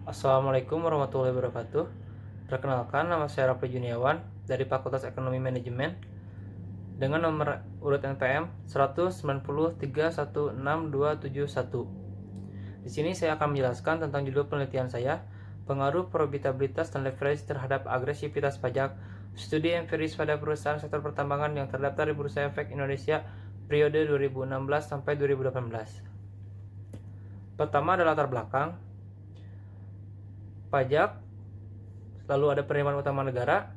Assalamualaikum warahmatullahi wabarakatuh. Perkenalkan, nama saya Rafli Juniawan dari Fakultas Ekonomi Manajemen dengan nomor urut NPM 190316271. Di sini saya akan menjelaskan tentang judul penelitian saya, pengaruh probabilitas dan leverage terhadap agresivitas pajak, studi empiris pada perusahaan sektor pertambangan yang terdaftar di Bursa Efek Indonesia periode 2016 sampai 2018. Pertama adalah latar belakang. Pajak, lalu ada penerimaan utama negara,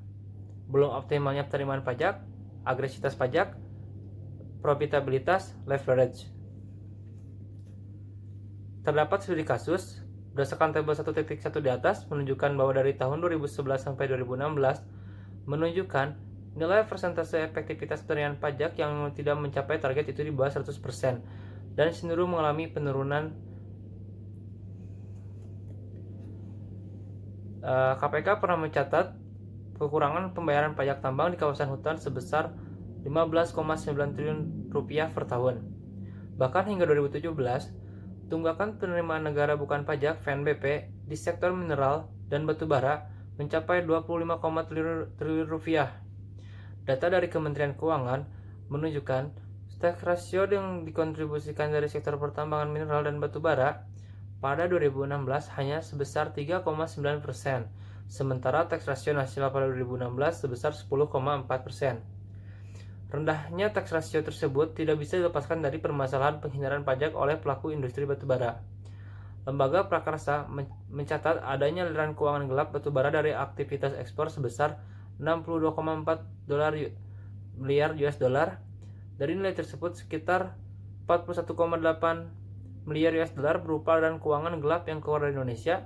belum optimalnya penerimaan pajak, agresivitas pajak, profitabilitas, leverage. Terdapat studi kasus berdasarkan tabel 1.1 di atas menunjukkan bahwa dari tahun 2011 sampai 2016 menunjukkan nilai persentase efektivitas penerimaan pajak yang tidak mencapai target itu di bawah 100% dan cenderung mengalami penurunan. KPK pernah mencatat kekurangan pembayaran pajak tambang di kawasan hutan sebesar 15,9 triliun rupiah per tahun. Bahkan hingga 2017, tunggakan penerimaan negara bukan pajak (PNBP) di sektor mineral dan batu bara mencapai 25, triliun rupiah. Data dari Kementerian Keuangan menunjukkan tax ratio yang dikontribusikan dari sektor pertambangan mineral dan batu bara pada 2016 hanya sebesar 3,9%, sementara tax ratio nasional pada 2016 sebesar 10,4%. Rendahnya tax ratio tersebut tidak bisa dilepaskan dari permasalahan penghindaran pajak oleh pelaku industri batubara. Lembaga Prakarsa mencatat adanya aliran keuangan gelap batubara dari aktivitas ekspor sebesar 62,4 miliar US dollar. Dari nilai tersebut, sekitar 41,8 miliar US dollar berupa aliran keuangan gelap yang keluar dari Indonesia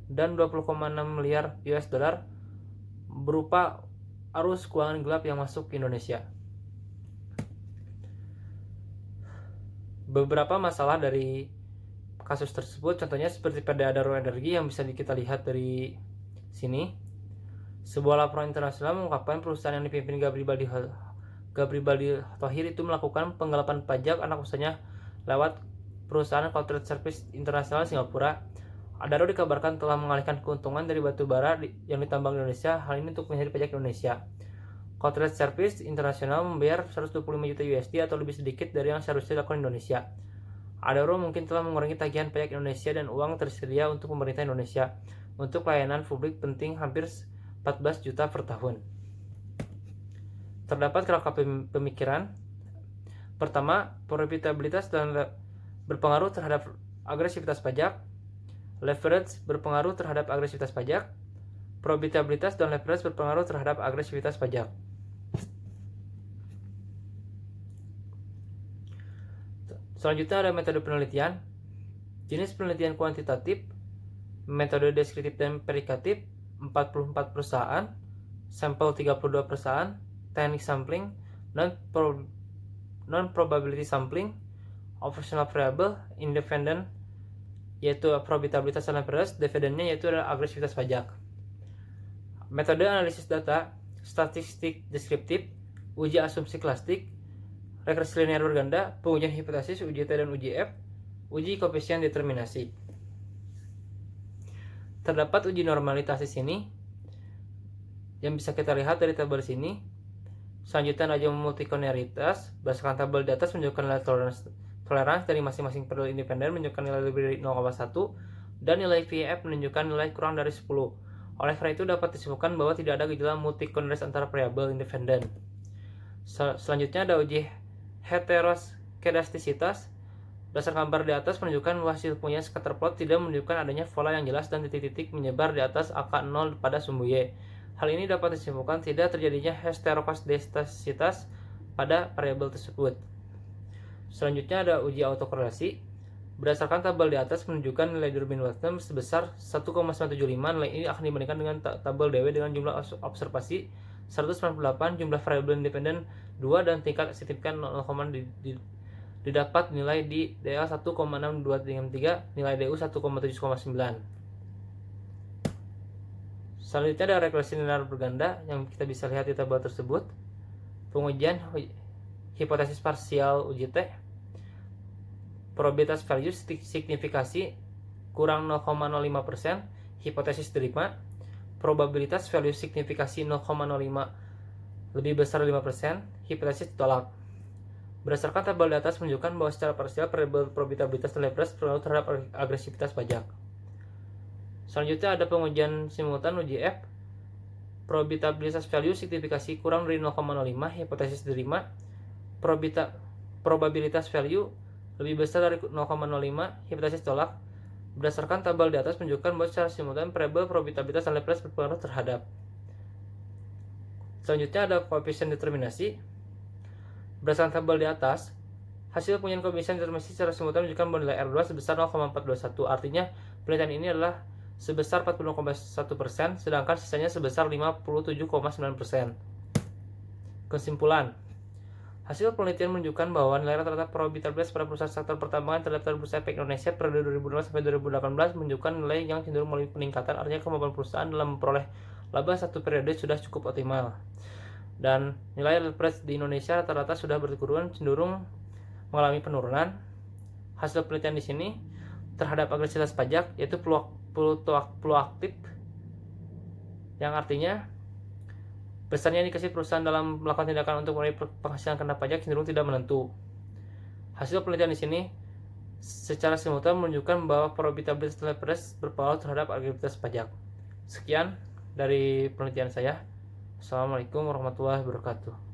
dan 20,6 miliar US dollar berupa arus keuangan gelap yang masuk ke Indonesia. Beberapa masalah dari kasus tersebut contohnya seperti pada Adaro Energi yang bisa kita lihat dari sini. Sebuah laporan internasional mengungkapkan perusahaan yang dipimpin Gabri Baldi Thohir itu melakukan penggelapan pajak anak usahanya lewat perusahaan Corporate Service Internasional Singapura. Adaro dikabarkan telah mengalihkan keuntungan dari batu bara yang ditambang di Indonesia, hal ini untuk menghindari pajak Indonesia. Corporate Service Internasional membayar 125 juta USD atau lebih sedikit dari yang seharusnya dilakukan Indonesia. Adaro mungkin telah mengurangi tagihan pajak Indonesia dan uang tersedia untuk pemerintah Indonesia untuk pelayanan publik penting hampir 14 juta per tahun. Terdapat kerangka pemikiran. Pertama, profitabilitas dan berpengaruh terhadap agresivitas pajak. Leverage berpengaruh terhadap agresivitas pajak. Profitabilitas dan leverage berpengaruh terhadap agresivitas pajak. Selanjutnya ada metode penelitian. Jenis penelitian kuantitatif, metode deskriptif dan perikatif, 44 perusahaan, sampel 32 perusahaan, teknik sampling, non-probability sampling, operational variable, independent, yaitu probabilitas dan leverage, dividennya yaitu adalah agresivitas pajak. Metode analisis data, statistik deskriptif, uji asumsi klasik, regresi linear berganda, pengujian hipotesis, uji T dan uji F, uji koefisien determinasi. Terdapat uji normalitas di sini yang bisa kita lihat dari tabel sini. Selanjutnya ada multikoneritas. Berdasarkan tabel di atas menunjukkan nilai toleransi dari masing-masing periode independen menunjukkan nilai lebih dari 0,1 dan nilai VF menunjukkan nilai kurang dari 10. Oleh karena itu dapat disimpulkan bahwa tidak ada gejala multikoneritas antara variabel independen. Selanjutnya ada uji heteroskedastisitas. Berdasarkan gambar di atas menunjukkan bahwa hasil punya scatterplot tidak menunjukkan adanya pola yang jelas dan titik-titik menyebar di atas angka 0 pada sumbu Y. Hal ini dapat disimpulkan tidak terjadinya heteroskedastisitas pada variabel tersebut. Selanjutnya ada uji autokorelasi. Berdasarkan tabel di atas menunjukkan nilai Durbin-Watson sebesar 1,975. Nilai ini akan dibandingkan dengan tabel DW dengan jumlah observasi 198, jumlah variabel independen 2 dan tingkat signifikan 0, didapat nilai di DA 1,6233, nilai DU 1,709. Selanjutnya ada regresi linear berganda yang kita bisa lihat di tabel tersebut. Pengujian hipotesis parsial uji T, probabilitas value signifikasi kurang 0,05%, hipotesis diterima, probabilitas value signifikasi 0,05 lebih besar 5%, hipotesis ditolak. Berdasarkan tabel di atas menunjukkan bahwa secara parsial variabel probabilitas nilai plus berpengaruh terhadap agresivitas pajak. Selanjutnya ada pengujian simultan uji F. Probabilitas value signifikasi kurang dari 0,05, hipotesis diterima. Probabilitas value lebih besar dari 0,05, hipotesis tolak. Berdasarkan tabel di atas menunjukkan bahwa secara simultan variabel probabilitas nilai plus berpengaruh terhadap. Selanjutnya ada koefisien determinasi. Berdasarkan tabel di atas, hasil pengujian koefisien determinasi secara simultan menunjukkan bahwa nilai R2 sebesar 0,421. Artinya penelitian ini adalah sebesar 40,1%, sedangkan sisanya sebesar 57,9%. Kesimpulan, hasil penelitian menunjukkan bahwa nilai rata-rata probabilitas pada perusahaan sektor pertambangan terhadap Bursa Efek Indonesia periode 2012 sampai 2018 menunjukkan nilai yang cenderung melalui peningkatan, artinya kemampuan perusahaan dalam memperoleh laba satu periode sudah cukup optimal. Dan nilai LPRES di Indonesia rata-rata sudah berturun, cenderung mengalami penurunan. Hasil penelitian di sini terhadap agresivitas pajak yaitu fluktuatif, yang artinya besarnya indikasi perusahaan dalam melakukan tindakan untuk meraih penghasilan kena pajak cenderung tidak menentu. Hasil penelitian di sini secara simultan menunjukkan bahwa probabilitas nilai LPRES berpengaruh terhadap agresivitas pajak. Sekian dari penelitian saya. Assalamualaikum warahmatullahi wabarakatuh.